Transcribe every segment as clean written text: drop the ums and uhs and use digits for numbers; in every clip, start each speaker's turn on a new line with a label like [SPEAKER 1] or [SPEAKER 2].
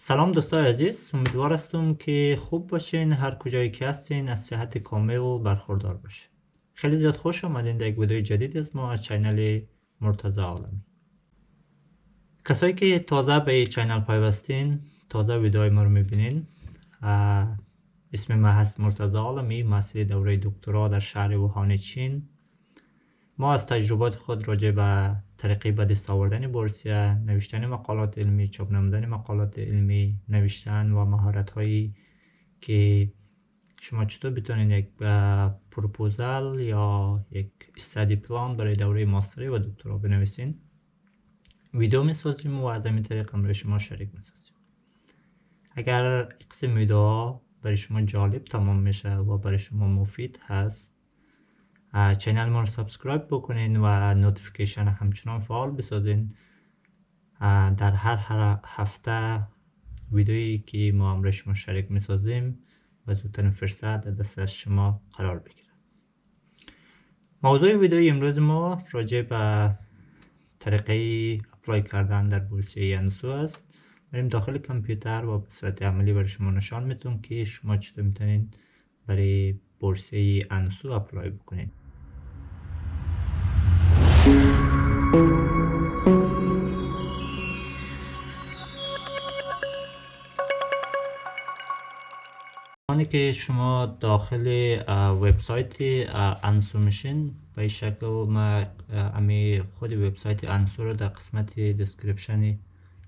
[SPEAKER 1] سلام دوستای عزیز، امیدوار هستم که خوب باشین. هر کجایی که هستین از صحت کامل برخوردار باشین. خیلی زیاد خوش آمدین در یک ویدیو جدید از ما از چینل مرتضی عالمی. کسایی که تازه به چینل پیوستین، تازه ویدیوهای ما رو میبینین، اسم ما هست مرتضی عالمی، محصل دوره دکترا در شهر ووهان چین. ما از تجربات خود راجع به طریقه به دست آوردن بورسیه، نوشتن مقالات علمی، چاپ نمودن مقالات علمی، نوشتن و مهارت هایی که شما چطور بتونین یک پروپوزال یا یک استادی پلان برای دوره ماستری و دکترا بنویسین ویدیو میسازیم و از همین طریق هم برای شما شریک میسازیم. اگر قسم ویدیوها برای شما جالب تمام میشه و برای شما مفید هست، چینل ما رو سابسکرایب بکنین و نوتیفیکیشن همچنان فعال بسازین. در هر هفته ویدیویی که ما هم شما شریک میسازیم و زودترین فرصت در دست شما قرار بگیره. موضوع ویدیوی امروز ما راجع به طریقه اپلای کردن در بورسیه انسو است. بریم داخل کامپیوتر و به صورت عملی برای شما نشان میتونم که شما چطور میتونین برای بورسیه انسو اپلای بکنین. زمانی که شما داخل وبسایت انسو میشین، به این شکل ما خود وبسایت انسو رو در قسمت دسکریپشن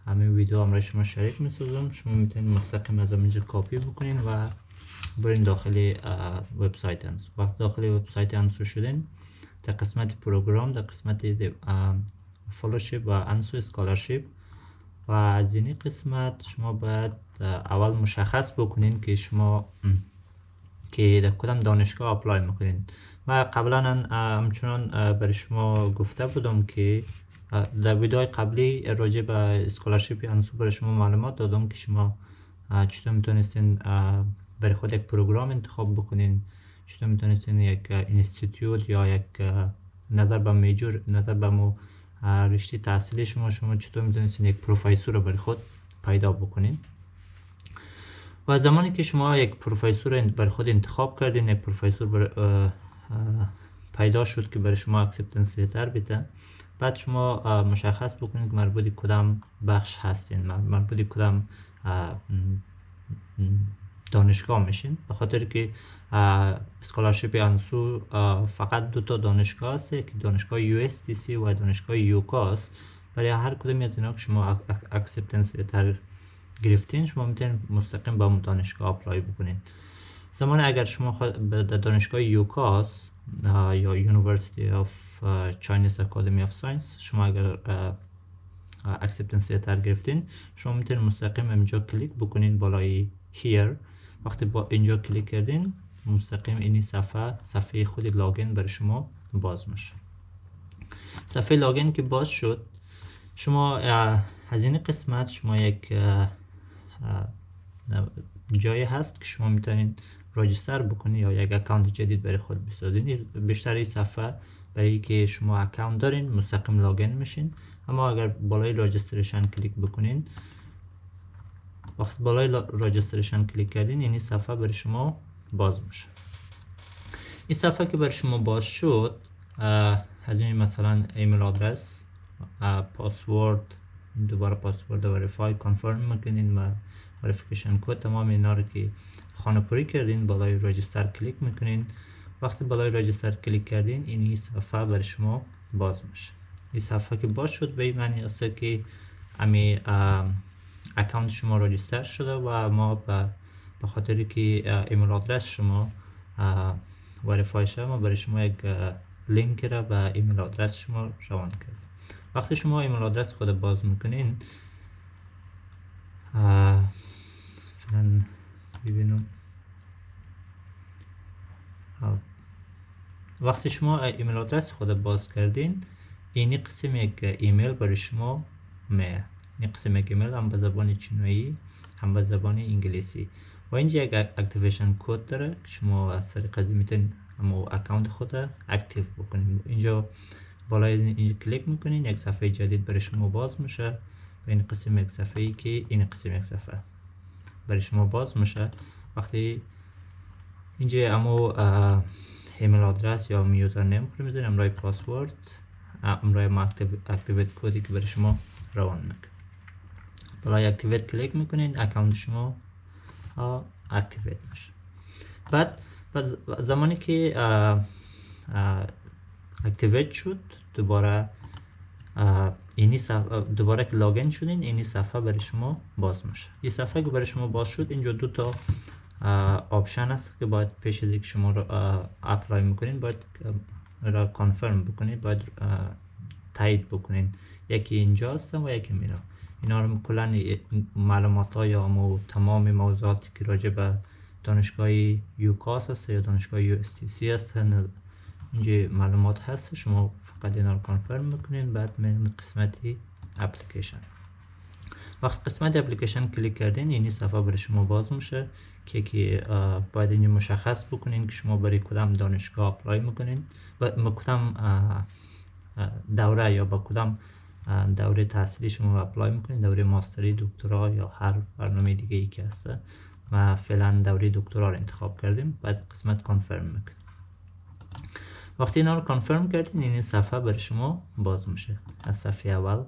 [SPEAKER 1] همین ویدیو هم شما شریک میسازم. شما میتونید مستقیم از اینجا کپی بکنین و برین داخل وبسایت انسو. وقتی داخل وبسایت انسو شدین، در قسمت پروگرام، در قسمت فالوشیپ و انسو اسکالرشیپ و از این قسمت شما باید اول مشخص بکنین که شما که در کدام دانشگاه اپلای میکنین. من قبلا همچنان برای شما گفته بودم که در ویدیوهای قبلی راجع به اسکالرشیپ انسو برای شما معلومات دادم که شما چطور میتونستین برای خود یک پروگرام انتخاب بکنین، چطور میتونستین یک اینستیتوت یا یک نظر به رشته تحصیلی شما چطور میتونستین یک پروفسور رو برای خود پیدا بکنین. و زمانی که شما یک پروفسور برای خود انتخاب کردین، یک پروفسور پیدا شد که برای شما اکسپتنس لتر بده، بعد شما مشخص بکنید که مربوط کدام بخش هستین، مربوط کدام دانشگاه میشین. به خاطر که اسکالرشیپ انسو فقط دو تا دانشگاه است، که دانشگاه USTC و دانشگاه یوکاس. برای هر کدوم از اینا که شما اکسپتنس لتر گرفتین، شما میتونید مستقیم با اون دانشگاه اپلای بکنین. زمان اگر شما در دانشگاه یوکاس یا یونیورسیتی آف چاینیز اکادمی آف ساینس شما اگر اکسپتنس لتر گرفتین، شما میتونید مستقیم اینجا کلیک بکنین بالای هیر. وقتی با اینجا کلیک کردین، مستقیم این صفحه خود لاگین برای شما باز میشه. صفحه لاگین که باز شد، شما از این قسمت شما یک جایی هست که شما میتونین راجستر بکنین یا یک اکانت جدید برای خود بسازین. بیشتر این صفحه برای که شما اکانت دارین مستقیم لاگین میشین، اما اگر بالای راجستریشن کلیک بکنین، وقتی بالای راجستریشن کلیک کردین، این صفحه برای شما باز میشه. این صفحه که برای شما باز شد، از این مثلا ایمیل آدرس، پاسورد، دوباره پاسورد وریفای، کانفرم میکنین و وریفیکیشن کد، تمام اینا رو که خانه پوری کردین بالای راجستر کلیک میکنین. وقتی بالای راجستر کلیک کردین، این صفحه برای شما باز میشه. این صفحه که باز شد به این معنی است که امی اکانت شما راجستر شده و ما به خاطر که ایمیل آدرس شما وریفای شده، ما برای شما یک لینک را به ایمیل آدرس شما روان کردیم. وقتی شما ایمیل آدرس خود باز میکنین، فعلا ببینم، وقتی شما ایمیل آدرس خود باز کردین، این قسم یک ایمیل برای شما میاد. این قسم یک ایمیل هم به زبان چینی هم به زبان انگلیسی و اینجا یک اکتیویشن کد داره که شما از طریق از میتونید اما اکانت خود اکتیو بکنید. اینجا بالای اینجا کلیک میکنین، یک صفحه جدید برای شما باز میشه. و این قسم یک صفحه ای که این قسم یک صفحه برای شما باز میشه. وقتی اینجا امو ایمیل آدرس یا یوزر نیم خود میزنیم، امرای پاسورد، امرای ما اکتیویت کدی که برای شما روان میکنه. برای اکتیویت کلیک میکنین، اکانت شما اکتیویت میشه. بعد زمانی که اکتیویت شد، دوباره اینی صفحه دوباره که لاگین شدین، اینی صفحه برای شما باز میشه. این صفحه که برای شما باز شد، اینجا دو تا آپشن است که باید پیش از اینکه شما رو اپلای میکنین باید را کانفرم بکنید، باید تایید بکنین. یکی اینجاست و یکی میرا. اینا رو کلا معلومات ها یا تمام موضوعاتی که راجع به دانشگاه یوکاس است یا دانشگاه یو اس تی سی است اینجا معلومات هست. شما فقط اینا رو کانفرم میکنین. بعد من قسمتی اپلیکیشن، وقت قسمت اپلیکیشن کلیک کردین، این صفحه برای شما باز میشه که باید اینجا مشخص بکنین که شما برای کدام دانشگاه اپلای میکنین، با کدام دوره یا با کدام دوره تحصیلی شما اپلای میکنین، دوره ماستری، دکترا یا هر برنامه دیگه ای که هست. ما فعلا دوره دکترا رو انتخاب کردیم. بعد قسمت کانفرم میکنیم. وقتی اینا رو کانفرم کردین، این صفحه برای شما باز میشه. از صفحه اول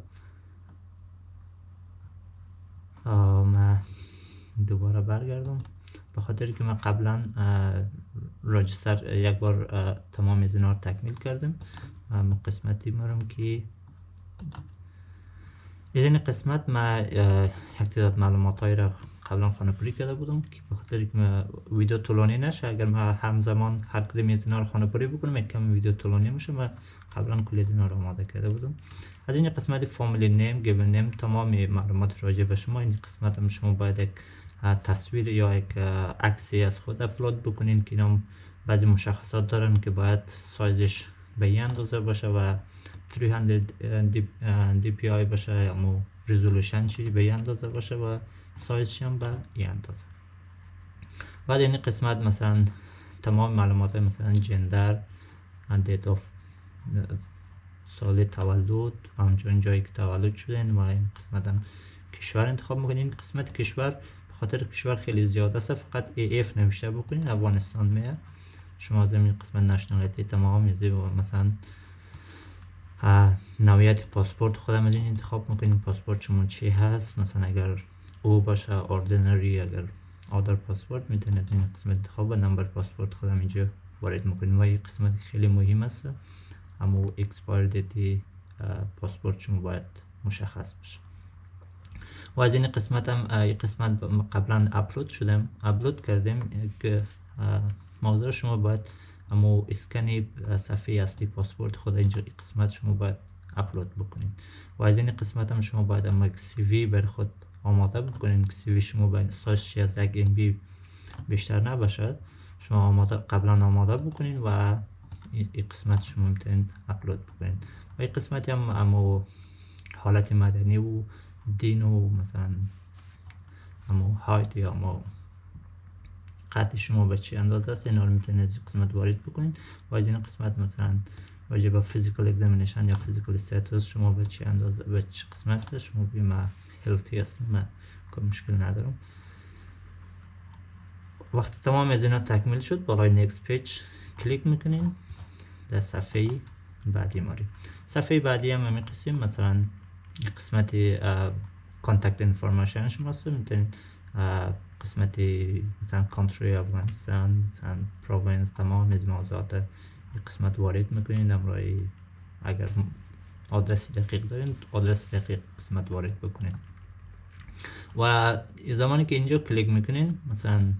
[SPEAKER 1] ما دوباره برگردم، به خاطر که من قبلا راجستر یک بار تمام از اینا رو تکمیل کردم. من قسمتی میرم که از این قسمت ما یک تعداد معلومات های را قبلا خانه‌پوری کرده بودم که به خاطر که ویدیو طولانی نشه، اگر ما همزمان هر کدوم از اینا رو خانه‌پوری بکنم یک کم ویدیو طولانی میشه. من قبلا کلی از اینا رو آماده کرده بودم. از این قسمت فامیلی نیم، گیون نیم، تمام معلومات راجع به شما. این قسمت هم شما باید یک تصویر یا یک عکسی از خود اپلود بکنین که اینا بعضی مشخصات دارن که باید سایزش به این اندازه باشه و 300 DPI باشه یا رزولوشن چی به این اندازه باشه و سایزش هم به این اندازه. بعد این قسمت مثلا تمام معلومات مثلا جندر، دیت آف سال تولد و همچنین جایی که تولد شدین و این قسمت هم کشور انتخاب میکنین. این قسمت کشور به خاطر کشور خیلی زیاد است، فقط AF نوشته بکنین افغانستان میاد. شما از این قسمت نشنالیتی تمام میزه و مثلا نوعیت پاسپورت خودم از این انتخاب میکنین. پاسپورت شما چی هست، مثلا اگر او باشه اوردینری، اگر آدر پاسپورت میتونید از این قسمت انتخاب و نمبر پاسپورت خودم اینجا وارد میکنین. و این قسمت خیلی مهم است، اما اکسپایر دیتی پاسپورت شما باید مشخص باشه. و از این قسمت هم این قسمت قبلا اپلود کردیم که موضوع شما باید اما اسکنی صفحه اصلی پاسپورت خود اینجا این قسمت شما باید اپلود بکنین. و از این قسمت هم شما باید اما یک سی وی بر خود آماده بکنین که سی وی شما باید سایزش از 1 MB بیشتر نباشد. شما قبلا آماده بکنین و این قسمت شما میتونین اپلود بکنین. و این قسمت هم اما حالت مدنی و دین و مثلا اما هایت یا اما قطع شما به چه اندازه است، اینا رو میتونید از قسمت وارد بکنین. و از این قسمت مثلا راجع به فیزیکال اگزامینیشن یا فیزیکال استاتوس شما به چه اندازه به چه قسمت است، شما بگید من هلتی هستم، من کوئی مشکل ندارم. وقتی تمام از اینا تکمیل شد، بالای نیکست پیج کلیک میکنین. در صفحه بعدی ماری صفحه بعدی هم همین قسم مثلا قسمت کانتکت انفورمیشن شما است. میتونید قسمت مثلا کانتری افغانستان، مثلا پروینس، تمام از موضوعات این قسمت وارد میکنید. امرای اگر آدرس دقیق دارین، آدرس دقیق قسمت وارد بکنید. و زمانی که اینجا کلیک میکنین مثلا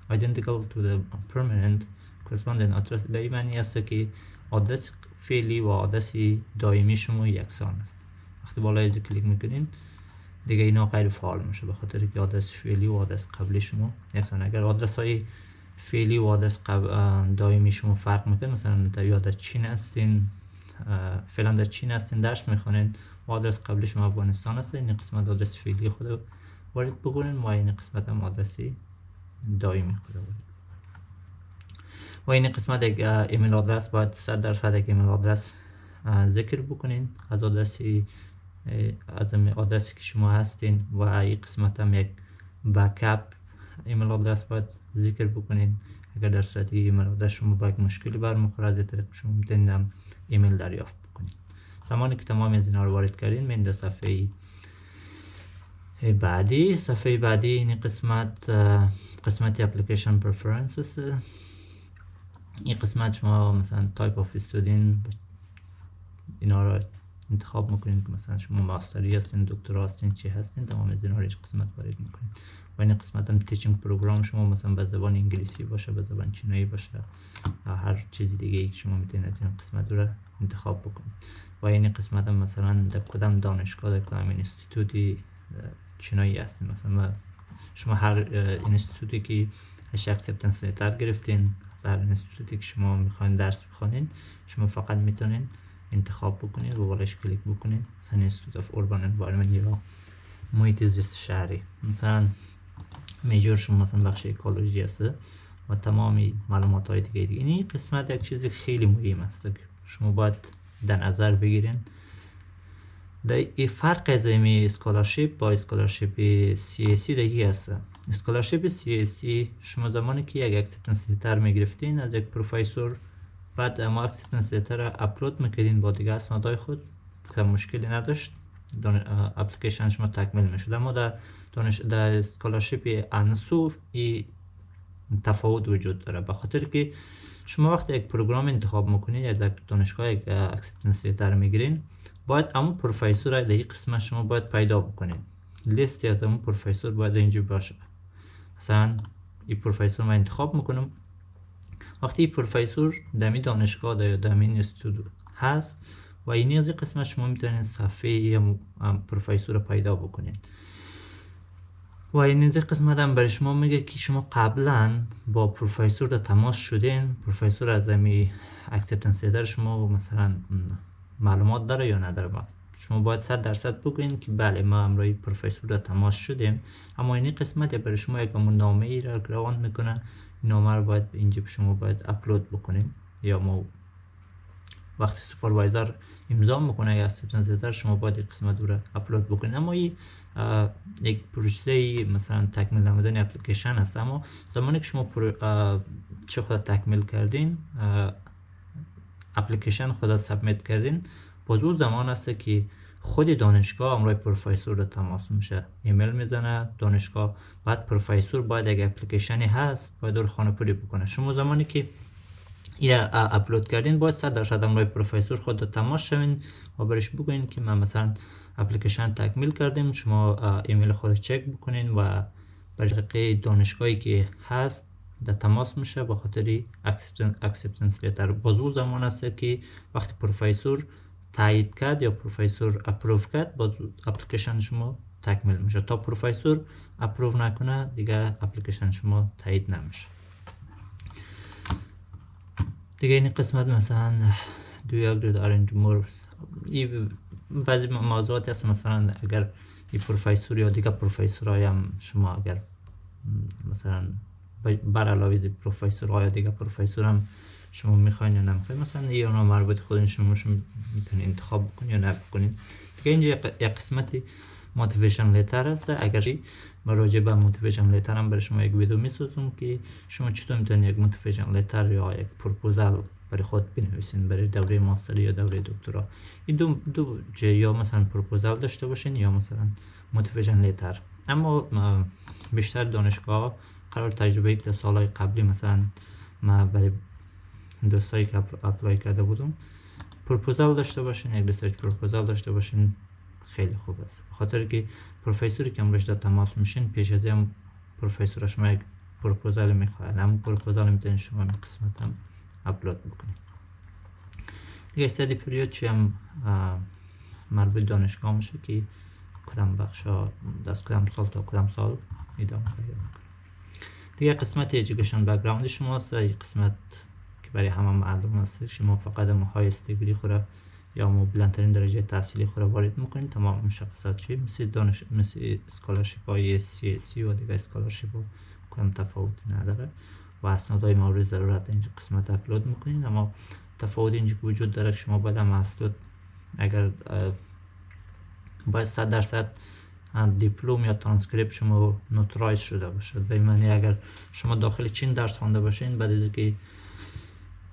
[SPEAKER 1] identical to the permanent correspondent address، به این معنی است که آدرس فعلی و آدرس دائمی شما یکسان است. وقتی بالای از کلیک میکنین دیگه اینا غیر فعال میشه، به خاطر که آدرس فعلی و آدرس قبلی شما یکسان. اگر آدرس های فعلی و آدرس دائمی شما فرق میکنه، مثلا در چین هستین، فعلا در چین هستین درس میخونین و آدرس قبلی شما افغانستان هست، این قسمت آدرس فعلی خود وارد بکنین و این قسمت هم آدرس دائمی خود وارد. و این قسمت یک ایمیل آدرس باید 100% یک ایمیل آدرس ذکر بکنین. از آدرس از این آدرسی که شما هستین و این قسمت هم یک بکاپ ایمیل آدرس باید ذکر بکنین. اگر در صورتی ایمیل آدرس شما با یک مشکلی برمیخوره، از این طریق شما میتونید ایمیل دریافت بکنین. زمانی که تمام از اینا رو وارد کردین، میرین در صفحه بعدی. صفحه بعدی این قسمت اپلیکیشن پرفرنسز. این قسمت شما مثلا تایپ آف استودین اینا رو انتخاب میکنین که مثلا شما ماستری هستین، دکترا هستین، چی هستین، تمام از اینا رو هیچ قسمت وارد میکنین. و این قسمت هم تیچینگ پروگرام شما مثلا به زبان انگلیسی باشه، به زبان چینی باشه، هر چیز دیگه ای که شما میتونید از این قسمت رو انتخاب بکنید. و این قسمت هم مثلا در کدام دانشگاه، در کدام اینستیتوتی چینایی هستین. مثلا شما هر اینستیتوتی که هش اکسپتنس لتر گرفتین، هر اینستیتوتی که شما میخواین درس بخونین، شما فقط میتونین انتخاب بکنید و بالش کلیک بکنید. مثلا اینستیتوت اف اوربان انوایرمنت یا محیط زیست شهری، مثلا میجور شما مثلا بخش اکولوژی هست و تمامی معلومات های دیگه. این قسمت یک چیز خیلی مهم است که شما باید در نظر بگیرین. در این فرق از این اسکولارشیپ با اسکولارشیپ CSC دیگه هست. اسکولارشیپ CSC شما زمانی که یک اکسپتنس لتر میگرفتین از یک پروفسور، بعد ما اکسپتنس لتر را اپلود میکردین با دیگه اسنادهای خود که مشکلی نداشت، اپلیکیشن شما تکمیل میشد. اما در اسکولارشیپ انسو این تفاوت وجود داره، به خاطر که شما وقتی یک پروگرام انتخاب میکنید، از یک دانشگاه یک اکسپتنس لتر میگیرین، باید همون پروفسور را در این قسمت شما باید پیدا بکنید. لیستی از همون پروفسور باید اینجا باشه. مثلا این پروفسور من انتخاب میکنم. وقتی این پروفسور در این دانشگاه یا در این اینستیتوت هست و این از این قسمت شما میتونید صفحه پروفسور رو پیدا بکنید. و این از این قسمت هم برای شما میگه که شما قبلا با پروفسور در تماس شدین، پروفسور از این اکسپتنس لتر شما مثلا معلومات داره یا نداره. شما باید 100% بگوین که بله ما امروی پروفسور در تماس شدیم. اما این قسمت برای شما یک نامه ای را روان میکنه. این نامه رو باید اینجا شما باید اپلود بکنین، یا ما وقتی سوپروایزر امضا میکنه یا اکسپتنس لتر شما باید این قسمت رو اپلود بکنین. اما این یک پروسه مثلا تکمیل نمودن اپلیکیشن هست. اما زمانی که شما چه خود تکمیل کردین، اپلیکیشن خود سابمیت کردین، باز اون زمان است که خود دانشگاه امروی پروفسور رو تماس میشه، ایمیل میزنه دانشگاه، بعد پروفسور باید اگه اپلیکیشنی هست باید رو خانه پوری بکنه. شما زمانی که این اپلود کردین باید 100% امروی پروفسور خود رو تماس شوین و برش بگوین که من مثلا اپلیکیشن تکمیل کردیم، شما ایمیل خود چک بکنین و برای دانشگاهی که هست در تماس میشه با خاطر اکسپتنس لتر. باز اون زمان است که وقتی پروفسور تایید کرد یا پروفسور اپروو کرد، باز اپلیکیشن شما تکمیل میشه. تا پروفسور اپروو نکنه دیگه اپلیکیشن شما تایید نمیشه. دیگه این قسمت مثلا do you agree to arrange more، بعضی موضوعات هست. مثلا اگر این پروفسور یا دیگه پروفسورای هم شما اگر مثلا بر علاوه از پروفسورای دیگه پروفسور هم شما میخواین یا نمیخواین، مثلا یه اونا مربوط خودین شما میتونید انتخاب بکنید یا نکنید. دیگه اینجا یک قسمت موتیویشن لتر هست. اگر راجع به موتیویشن لتر هم برای شما یک ویدیو میسازم که شما چطور میتونید یک موتیویشن لتر یا یک پروپوزال برای خود بنویسین برای دوره ماستر یا دوره دکترا. این دو یا مثلا پروپوزال داشته باشین یا مثلا موتیویشن لتر. اما بیشتر دانشگاه قرار تجربه که سالهای قبلی مثلا ما برای دوستایی که اپلای کرده بودم پروپوزال داشته باشین، یک ریسرچ پروپوزال داشته باشین، خیلی خوب است. بخاطر که پروفسوری که امروز در تماس میشین پیش از این پروفسور شما یک پروپوزال میخواد، همون پروپوزال میتونید شما این قسمت هم اپلود بکنید. دیگه استادی پریود چی هم مربوط دانشگاه میشه که کدام بخشا از کدام سال تا کدام سال ادامه پیدا میکنه. دیگه قسمت ایژوکیشن بک‌گراند شماست. این قسمت که برای همه معلوم است، شما فقط هایست دیگری خود یا بلندترین درجه تحصیلی خود وارد میکنید. تمام مشخصات چی مثل اسکولارشیپ های CSC و دیگه اسکولارشیپ ها کدام تفاوتی نداره و اسنادهای مورد ضرورت اینجا قسمت اپلود میکنید. اما تفاوت اینجا که وجود داره شما باید هم اسناد اگر باید 100% دیپلم یا ترانسکریپت شما نوترایز شده باشد. به معنی اگر شما داخل چین درس خوانده باشین، بعد از اینکه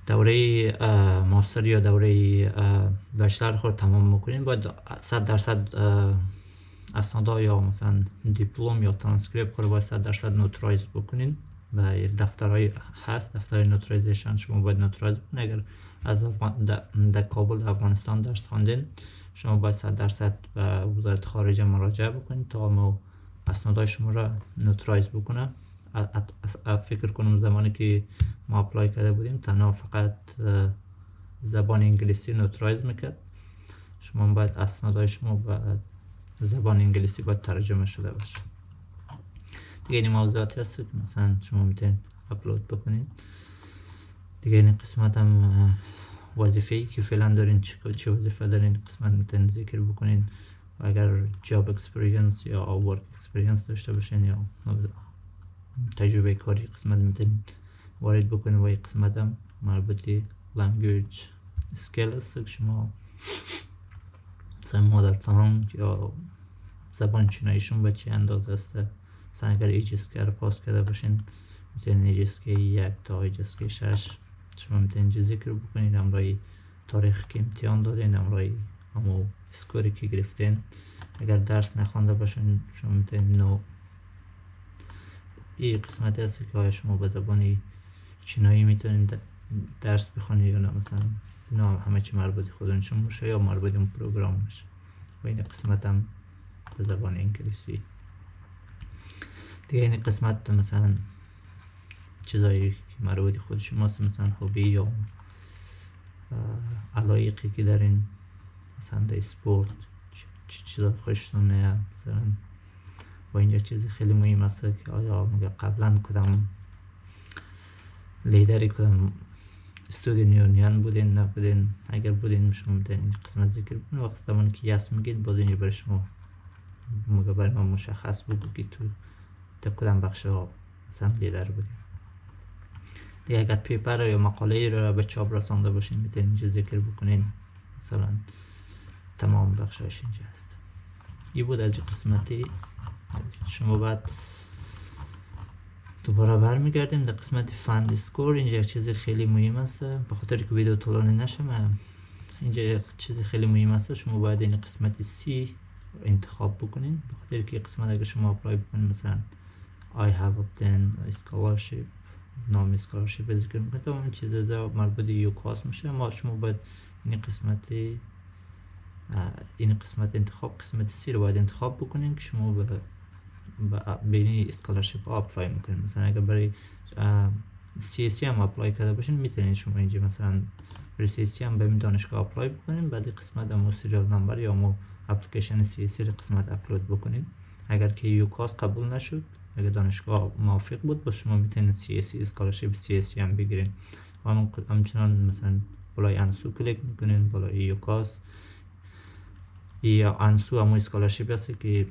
[SPEAKER 1] دوره ماستر یا دوره بچلر خود تمام میکنین، باید 100% اسنادا یا مثلا دیپلم یا ترانسکریپت خود باید 100% نوترایز بکنین. و دفترهای هست، دفتر نوترایزیشن شما باید نوترایز بکنین. اگر از در کابل افغانستان درس خواندین، شما باید 100% به وزارت خارجه مراجعه بکنید تا ما اسنادهای شما را نوترایز بکنه. فکر کنم زمانی که ما اپلای کرده بودیم تنها فقط زبان انگلیسی نوترایز میکرد. شما باید اسنادهای شما به زبان انگلیسی باید ترجمه شده باشه. دیگه این موضوعاتی هست که مثلا شما میتونید اپلود بکنید. دیگه این قسمت هم وظیفه‌ای که فعلا دارین چه وظیفه دارین قسمت میتونید ذکر بکنین. و اگر جاب اکسپریانس یا ورک اکسپریانس داشته باشین یا تجربه کاری قسمت میتونید وارد بکنید. و این قسمت هم مربوطی لنگویج اسکیل است که شما مثلا مادر تانگ یا زبان چیناییشون به چه اندازه است. مثلا اگر ایجسکی رو پاس کرده باشین میتونید ایجسکی 1 تا ایجسکی 6 شما میتونید ذکر بکنید. امرای تاریخ که امتحان دادین، امرای همو اسکوری که گرفتین. اگر درس نخوانده باشین شما میتونید نو. این قسمتی هست که آیا شما به زبان چینایی میتونید درس بخونید یا نه. مثلا اینا همه چی مربوط خودشون باشه یا مربوط اون پروگرام باشه. و این قسمت هم به زبان انگلیسی. دیگه این قسمت مثلا چیزایی که مربوط خود شماست، مثلا هوبی یا علایقی که دارین، مثلا در اسپورت چه چیزا خوشتون میاد مثلا. و اینجا چیزی خیلی مهم است که آیا قبلا کدام لیدری کدام استودیو یونیان بودین نبودین. اگر بودین شما میتونید این قسمت ذکر کنید. وقت زمانی که یس میگید باز اینجا برای شما برای ما مشخص بود که تو تا کدام بخش ها مثلا لیدر بودین. دیگه اگر پیپر یا مقاله را به چاپ رسانده باشین میتونید اینجا ذکر بکنین. مثلا تمام بخشش اینجا هست. این بود از قسمتی. شما بعد دوباره برمیگردیم در قسمت فند اسکور. اینجا چیز خیلی مهم است، به خاطر که ویدیو طولانی نشه اینجا چیز خیلی مهم است. شما باید این قسمت سی انتخاب بکنین، به خاطر که قسمت اگر شما اپلای بکنین مثلا I have obtained a scholarship، نام اسکالرشیپ ذکر میکنه، تمام چیزا مربوط به یوکاس میشه. اما شما باید این قسمت انتخاب قسمت سی رو باید انتخاب بکنین که شما به این اسکالرشیپ اپلای میکنین. مثلا اگر برای CSC هم اپلای کرده باشین میتونین شما اینجا مثلا برای CSC هم به این دانشگاه اپلای بکنین. بعد قسمت هم سریال نمبر یا مو اپلیکیشن CSC رو قسمت اپلود بکنین. اگر که یوکاس قبول نشد، اگر دانشگاه موافق بود با شما میتونید CSC اسکالرشیپ CSC هم بگیرین. و همچنان مثلا بالای انسو کلیک میکنین، بالای یوکاس یا انسو همون اسکالرشیپ هست که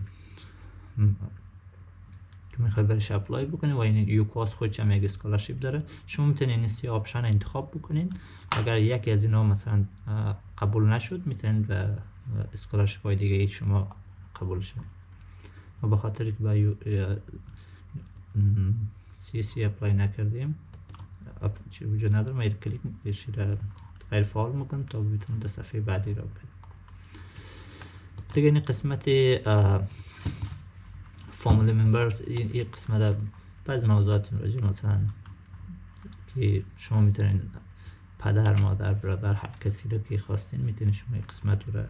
[SPEAKER 1] میخوای برش اپلای بکنین. و این یوکاس خودش هم یک اسکالرشیپ داره. شما میتونین این سی آپشن انتخاب بکنین. اگر یکی از اینا مثلا قبول نشد میتونین به اسکالرشیپ های دیگه شما قبول شد. و به خاطر که با CSC اپلای نکردیم چی وجود نداره، ما کلیک میکنیم غیر فعال میکنم تا بتونم در صفحه بعدی را بریم. دیگه این قسمت فامیلی ممبرز، این قسمت بعض موضوعات راجع مثلا که شما میتونین پدر، مادر، برادر، هر کسی رو که خواستین میتونین شما این قسمت رو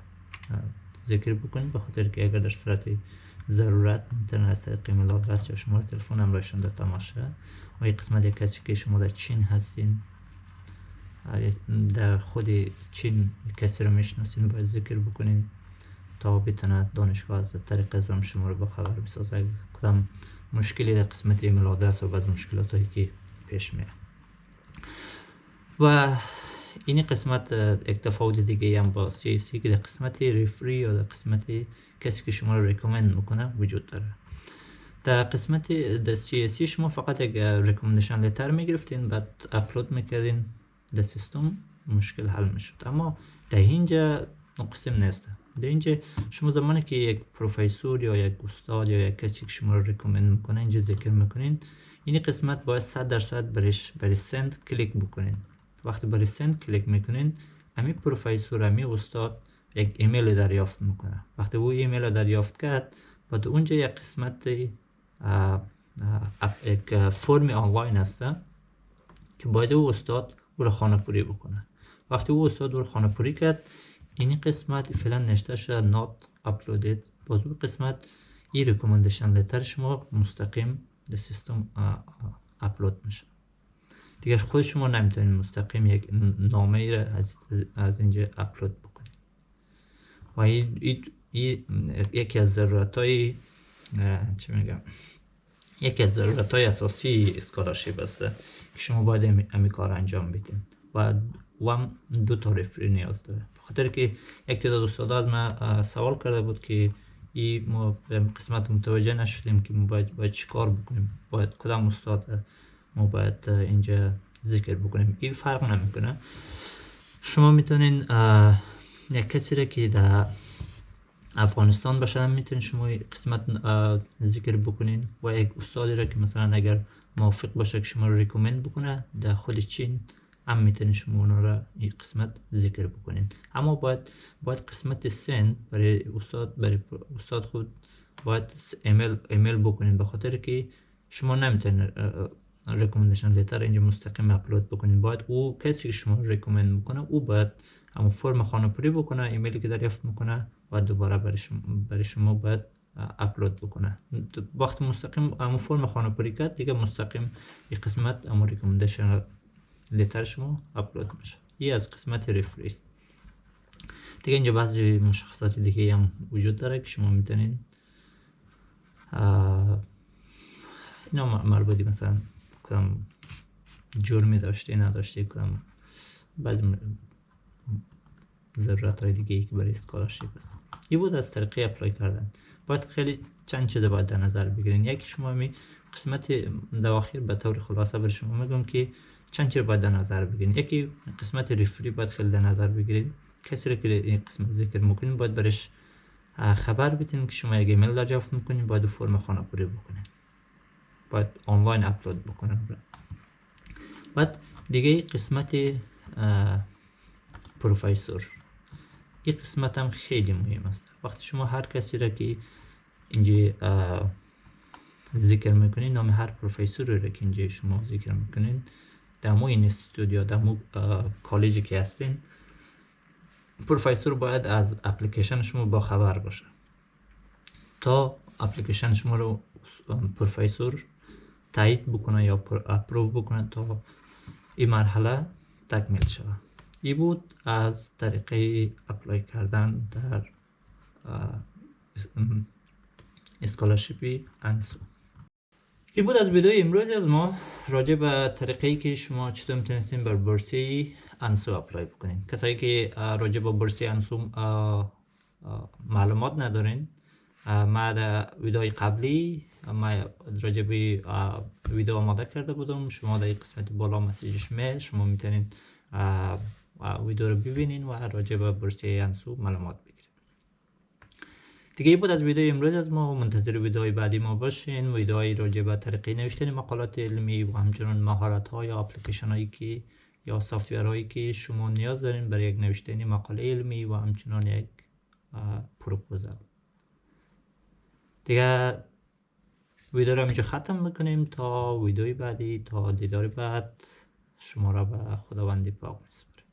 [SPEAKER 1] ذکر بکنین. به خاطر که اگر در صورت ضرورت میتونن از طریق ایمیل آدرس یا شماره تلفن هم رایشون در تماشه. و این قسمت یک کسی که شما در چین هستین، در خود چین کسی رو میشناسین باید ذکر بکنین تا بتونه دانشگاه از طریق ازم شما رو با خبر بسازه اگر کدام مشکلی در قسمت ایمیل آدرس و بعض مشکلات هایی که پیش میاد. و این قسمت یک تفاوت دیگه هم با CSC که در قسمت ریفری یا در قسمت کسی که شما رو ریکامند میکنه وجود داره. در قسمت در CSC شما فقط یک ریکامندیشن لتر میگرفتین، بعد اپلود میکردین در سیستم، مشکل حل میشد. اما در اینجا قسم نیست. در اینجا شما زمانی که یک پروفسور یا یک استاد یا یک کسی که شما رو ریکومند میکنه اینجا ذکر میکنین، این قسمت باید 100% برای سند کلیک بکنین. وقتی برای سند کلیک میکنین، همین پروفسور همین استاد یک ایمیل دریافت میکنه. وقتی او ایمیل دریافت کرد، بعد اونجا یک قسمت یک فرم آنلاین هسته که باید او استاد او رو خانه پوری بکنه. وقتی او استاد او رو خانه پوری کرد، این قسمت فعلا نشته شده not uploaded. باز اون قسمت این ریکومندیشن لتر شما مستقیم در سیستم اپلود میشه. دیگه خود شما نمیتونید مستقیم یک نامه ای را از اینجا اپلود بکنید. و این یکی از ضرورتای یکی از ضرورتای اساسی اسکالرشیپ است که شما باید همین کار انجام بدین و هم 2 تا رفری نیاز داره. بخاطر که یک تعداد استادا از ما سوال کرده بود که ما به قسمت متوجه نشدیم که ما باید چی کار بکنیم، باید کدام استاد ما باید اینجا ذکر بکنیم. این فرق نمیکنه. شما میتونین یک کسی را که در افغانستان باشه میتونین شما قسمت ذکر بکنین و یک استادی را که مثلا اگر موافق باشه که شما رو ریکومند بکنه در خود چین هم میتونین شما اونا را این قسمت ذکر بکنین. اما باید قسمت سند برای استاد خود باید ایمیل بکنین، به خاطر که شما نمیتونین ریکومندیشن لتر اینجا مستقیم اپلود بکنین. باید او کسی که شما ریکومند میکنه او باید همون فرم خانه‌پوری بکنه، ایمیلی که دریافت میکنه و دوباره برای شما باید اپلود بکنه. وقتی مستقیم همون فرم خانه‌پوری کرد، دیگه مستقیم این قسمت همون ریکومندیشن لتر شما اپلود میشه. این از قسمت ریفریز. دیگه اینجا بعضی مشخصات دیگه هم وجود داره که شما میتونین اینا مربوطی مثلا کدام جرمی داشته نداشته، کدام بعضی ضرورت های دیگه ای که برای اسکالرشیپ است. این بود از طریقه اپلای کردن. باید خیلی چند چیز باید در نظر بگیرین. یکی شما می قسمت دواخیر به طور خلاصه برای شما میگم که چند چیز باید در نظر بگیرین. یکی قسمت ریفری باید خیلی در نظر بگیرین. کسی که این قسمت ذکر میکنین باید برش خبر بدین که شما یک ایمیل دریافت میکنین، باید فرم خانه‌پوری بکنین، باید آنلاین اپلود بکنین. بعد دیگه قسمت پروفسور، این قسمت هم خیلی مهم است. وقتی شما هر کسی را که اینجا ذکر میکنین، نام هر پروفسور را که اینجا شما ذکر میکنین در مو اینستیتوت یا در مو کالجی که هستین، پروفسور باید از اپلیکیشن شما با خبر باشه تا اپلیکیشن شما رو پروفسور تایید بکنه یا اپروو بکنه تا این مرحله تکمیل شود. این بود از طریقه اپلای کردن در اسکالرشیپ انسو. این بود از ویدیو امروز از ما راجع به طریقه‌ای که شما چطور میتونستین بر بورسیه انسو اپلای بکنین. کسایی که راجع به بورسیه انسو معلومات ندارین، ما در ویدیوی قبلی ما راجع به ویدیو آماده کرده بودم. شما در قسمت بالا مسیجش میل شما میتونین ویدیو رو ببینین و راجع به بورسیه انسو معلومات بگیرین. دیگه بود از ویدیو امروز از ما. منتظر ویدیوهای بعدی ما باشین. ویدیوهای راجع به طریقه نوشتن مقالات علمی و همچنین مهارت‌ها یا اپلیکیشن‌هایی که یا سافت‌ورهایی که شما نیاز دارین برای یک نوشتن مقاله علمی و همچنین یک پروپوزال. دیگه ویدیو رو اینجا ختم میکنیم تا ویدیوی بعدی. تا دیدار بعد شما را به خداوند پاک میسپارم.